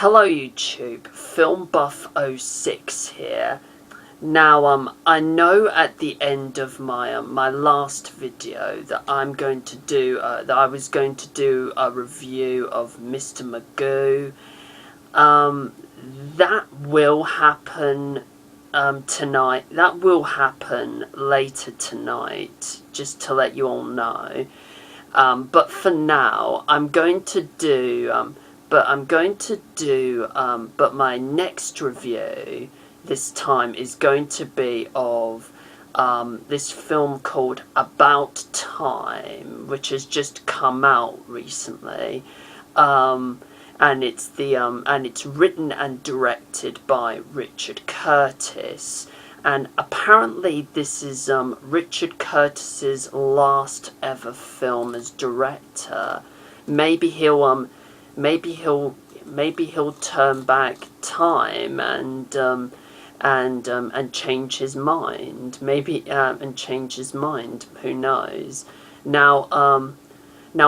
Hello YouTube, FilmBuff06 here. Now I know at the end of my my last video that I was going to do a review of Mr. Magoo. That will happen tonight. That will happen later tonight, just to let you all know. But for now, but my next review this time is going to be of this film called About Time, which has just come out recently, and it's written and directed by Richard Curtis. And apparently this is Richard Curtis's last ever film as director. Maybe he'll turn back time and change his mind. And change his mind. Who knows? Now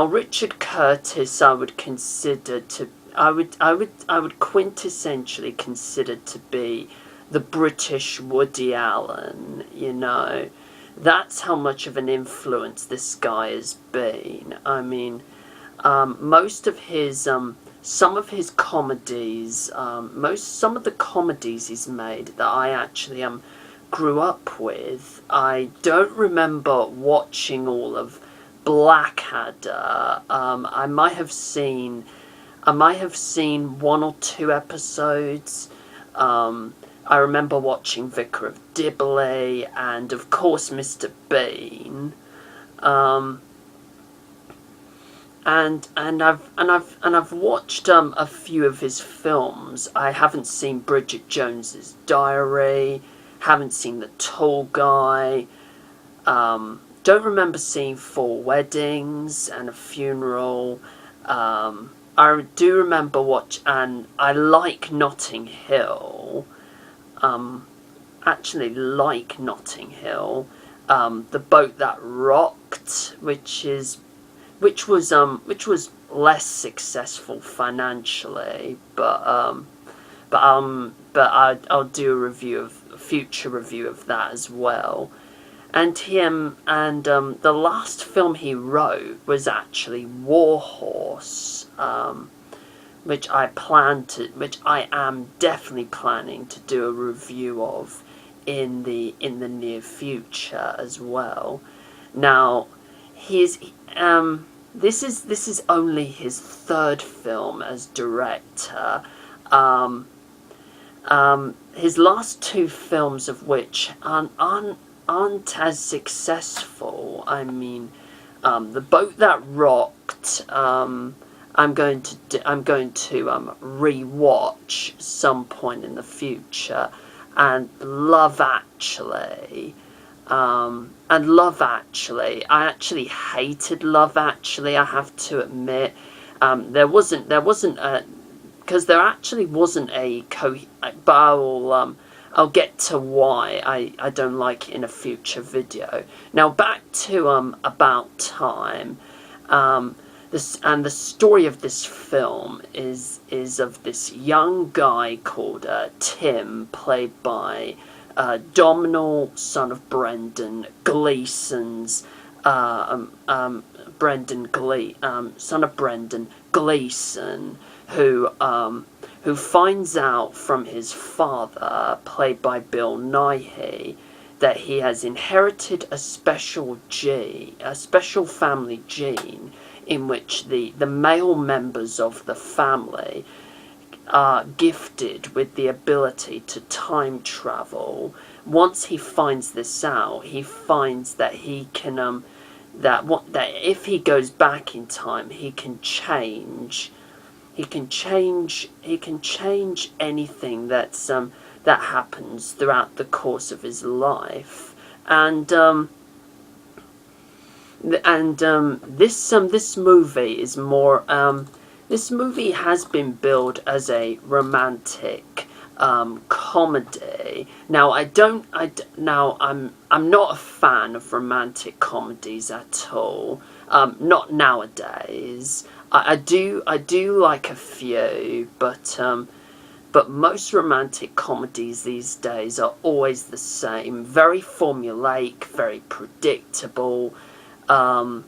Richard Curtis, I would quintessentially consider to be the British Woody Allen, you know. That's how much of an influence this guy has been. I mean, most of his, some of his comedies, some of the comedies he's made that I actually grew up with. I don't remember watching all of Blackadder. I might have seen one or two episodes. I remember watching Vicar of Dibley and of course Mr. Bean. And I've watched a few of his films. I haven't seen Bridget Jones's Diary, haven't seen The Tall Guy, don't remember seeing Four Weddings and a Funeral. I do remember and I like Notting Hill. Actually like Notting Hill. The Boat That Rocked, which was less successful financially, but I'll do a future review of that as well. And the last film he wrote was actually War Horse, which I am definitely planning to do a review of in the near future as well. Now, this is only his third film as director. His last two films of which aren't as successful. I mean, The Boat That Rocked, I'm going to rewatch some point in the future, and Love Actually. I actually hated Love Actually, I have to admit. Because there actually wasn't a but I'll get to why I don't like it in a future video. Now back to About Time. The story of this film is of this young guy called Tim, played by Domhnall, son of Brendan Gleeson's son of Brendan Gleeson, who finds out from his father, played by Bill Nighy, that he has inherited a special family gene in which the male members of the family are gifted with the ability to time travel. Once he finds this out, he finds that he can that if he goes back in time, he can change anything that's that happens throughout the course of his life. And this movie is more this movie has been billed as a romantic comedy. Now I'm not a fan of romantic comedies at all. Not nowadays. I do like a few, but most romantic comedies these days are always the same. Very formulaic, very predictable. Um,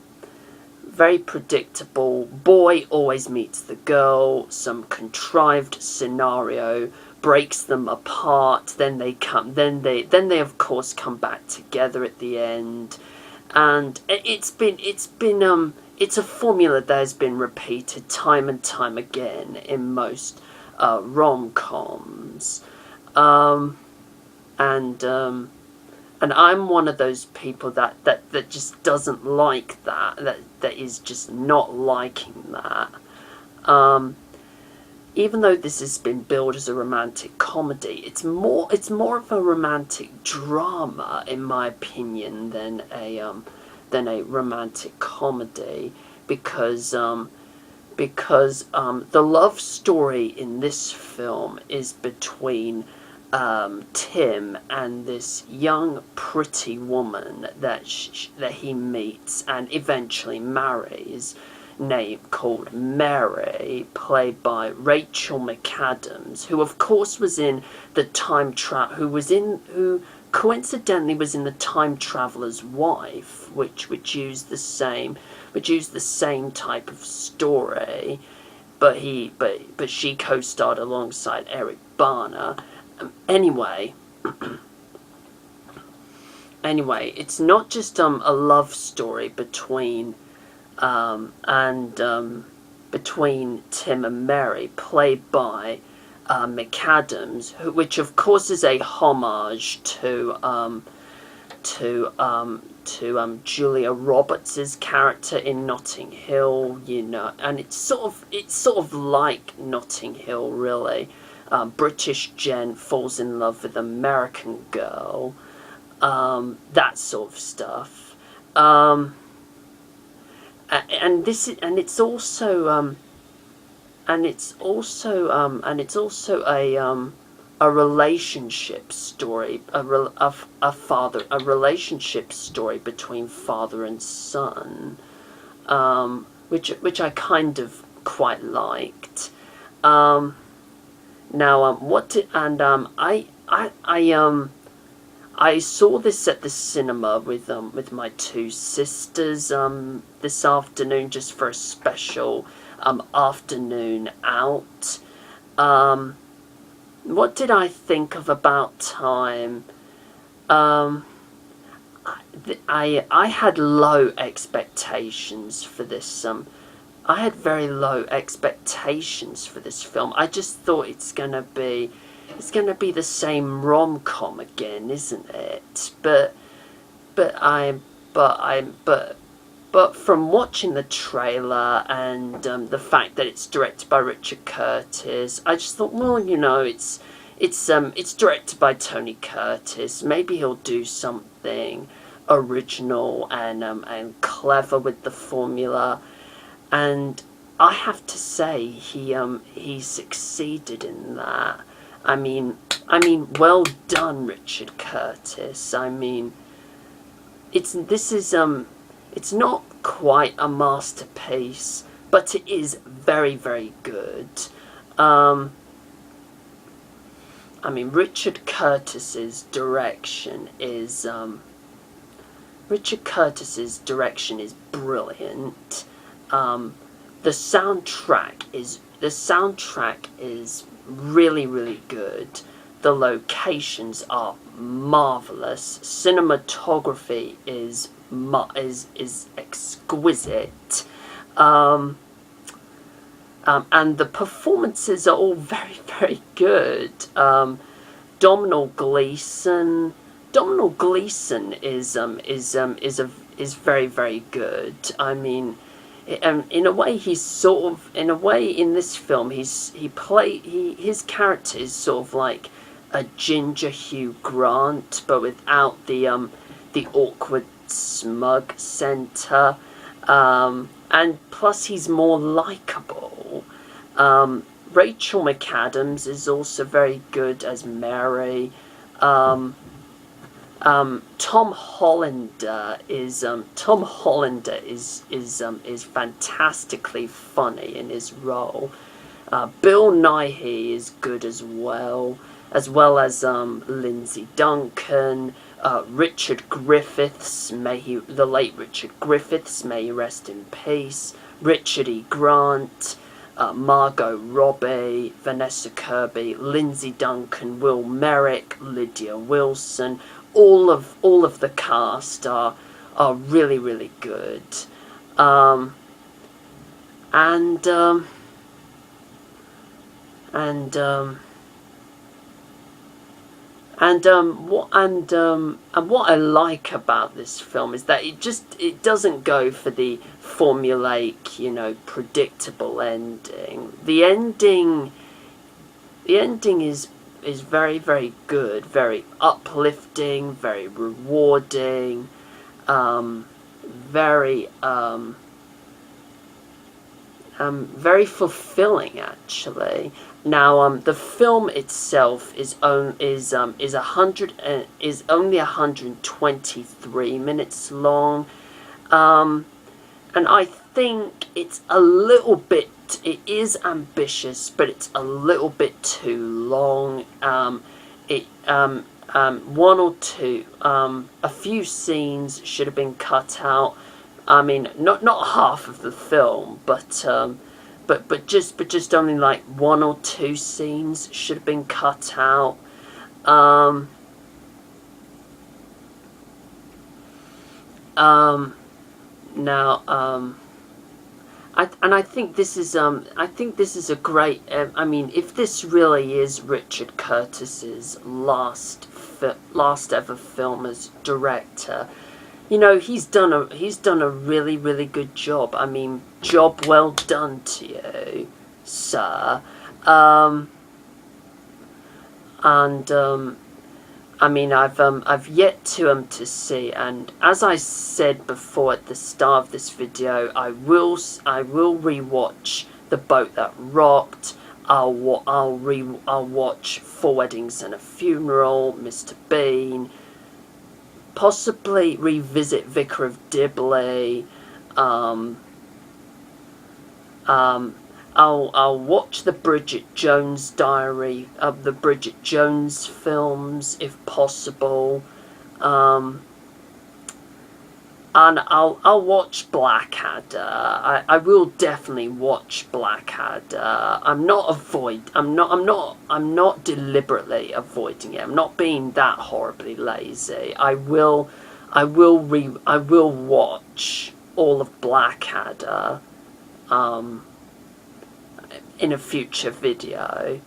Very predictable. Boy always meets the girl. Some contrived scenario breaks them apart. Then they of course come back together at the end. And it's a formula that has been repeated time and time again in most rom-coms. Um, and I'm one of those people that just doesn't like that is just not liking that. Um, Even though this has been billed as a romantic comedy, it's more of a romantic drama, in my opinion, than a romantic comedy, because the love story in this film is between Tim and this young, pretty woman that he meets and eventually marries, called Mary, played by Rachel McAdams, who of course was in the who coincidentally was in The Time Traveler's Wife, which used the same type of story, but she co-starred alongside Eric Bana. Anyway, it's not just a love story between between Tim and Mary, played by McAdams, which of course is a homage to Julia Roberts' character in Notting Hill, and it's sort of like Notting Hill, really. British gent falls in love with American girl, that sort of stuff. It's also a relationship story, a relationship story between father and son, which I kind of quite liked. I saw this at the cinema with my two sisters this afternoon, just for a special afternoon out. What did I think of About Time? I had low expectations for this. I had very low expectations for this film. I just thought it's gonna be the same rom-com again, isn't it? But from watching the trailer and the fact that it's directed by Richard Curtis, I just thought, well, it's directed by Tony Curtis. Maybe he'll do something original and clever with the formula. And I have to say, he succeeded in that. I mean, well done, Richard Curtis. I mean, it's not quite a masterpiece, but it is very, very good. Richard Curtis's direction is brilliant. The soundtrack is really, really good. The locations are marvelous. Cinematography is exquisite. And the performances are all very, very good. Domhnall Gleeson is very, very good. I mean, in a way, in this film, his character is sort of like a ginger Hugh Grant, but without the awkward smug centre, and plus he's more likeable. Rachel McAdams is also very good as Mary. Tom Hollander is fantastically funny in his role. Bill Nighy is good as well as Lindsay Duncan, Richard Griffiths, the late Richard Griffiths, may he rest in peace, Richard E. Grant, Margot Robbie, Vanessa Kirby, Lindsay Duncan, Will Merrick, Lydia Wilson. All of the cast are really, really good. What I like about this film is that it doesn't go for the formulaic, predictable ending. The ending is very, very good, very uplifting, very rewarding, very fulfilling, actually. Now, the film itself is only 123 minutes long, and I think it's a little bit. It is ambitious, but it's a little bit too long. One or two, a few scenes should have been cut out. I mean, not half of the film, but just only like one or two scenes should have been cut out. I think this is a great. I mean, if this really is Richard Curtis's last ever film as director, he's done a really, really good job. I mean, job well done to you, sir. I mean, I've yet to see, and as I said before at the start of this video, I will rewatch The Boat That Rocked. I'll watch Four Weddings and a Funeral, Mr. Bean. Possibly revisit Vicar of Dibley. I'll watch the Bridget Jones Diary, the Bridget Jones films, if possible, and I'll watch Blackadder. I will definitely watch Blackadder. I'm not deliberately avoiding it. I'm not being that horribly lazy. I will watch all of Blackadder. In a future video.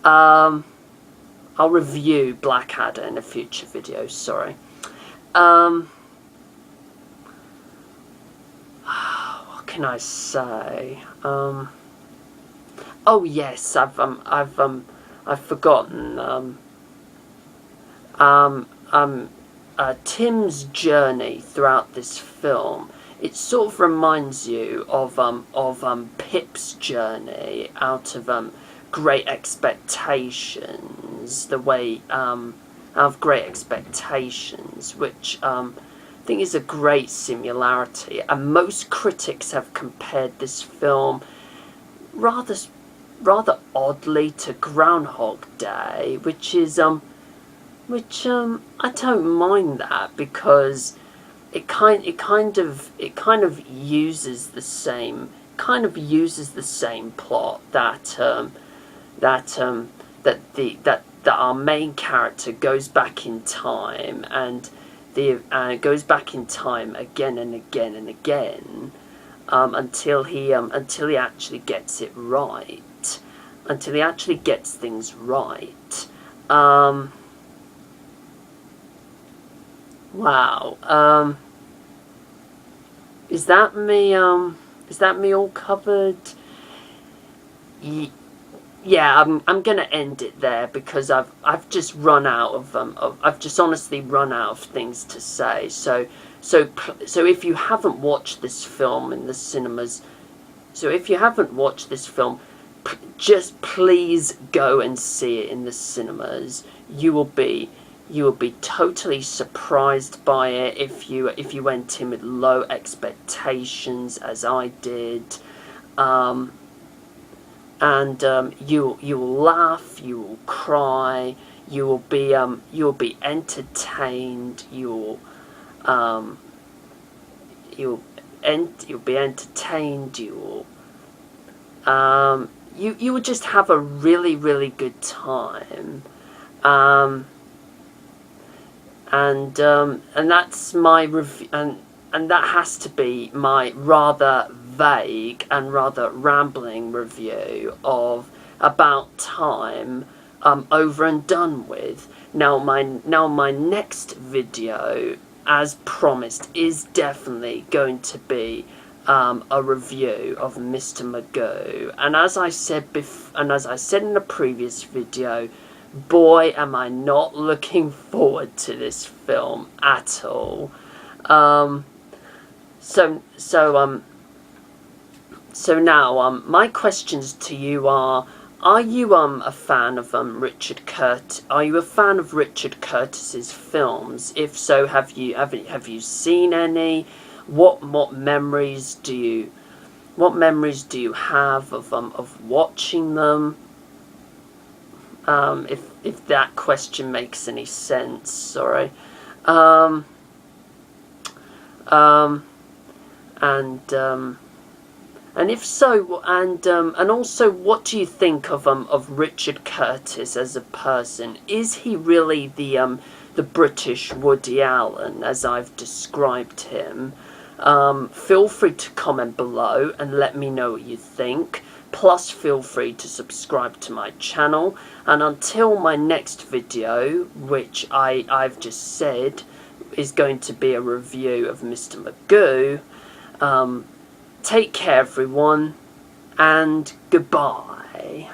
I'll review Blackadder in a future video, sorry. What can I say? Oh yes, I've forgotten. Tim's journey throughout this film. It sort of reminds you of Pip's journey out of Great Expectations. The way out of Great Expectations, which I think is a great similarity. And most critics have compared this film rather oddly to Groundhog Day, which I don't mind that, because it kind of uses the same plot that our main character goes back in time, and goes back in time again and again and again, until he actually gets it right, until he actually gets things right. Wow. Is that me all covered? Yeah, I'm gonna end it there, because I've just run out of I've just honestly run out of things to say. So if you haven't watched this film in the cinemas, just please go and see it in the cinemas. You will be You will be totally surprised by it if you went in with low expectations, as I did. And you'll laugh, you will cry, you'll be entertained, you'll be entertained, you will just have a really, really good time. And that's my review, and that has to be my rather vague and rather rambling review of About Time, over and done with. Now my next video, as promised, is definitely going to be a review of Mr. Magoo. And as I said in the previous video, boy, am I not looking forward to this film at all. So now, my questions to you are you a fan of Richard Curtis? Are you a fan of Richard Curtis's films? If so, have you seen any? What memories do you have of watching them? If that question makes any sense, sorry. And if so, and also, what do you think of Richard Curtis as a person? Is he really the British Woody Allen, as I've described him? Feel free to comment below and let me know what you think. Plus, feel free to subscribe to my channel. And until my next video, which I've just said is going to be a review of Mr. Magoo, take care, everyone, and goodbye.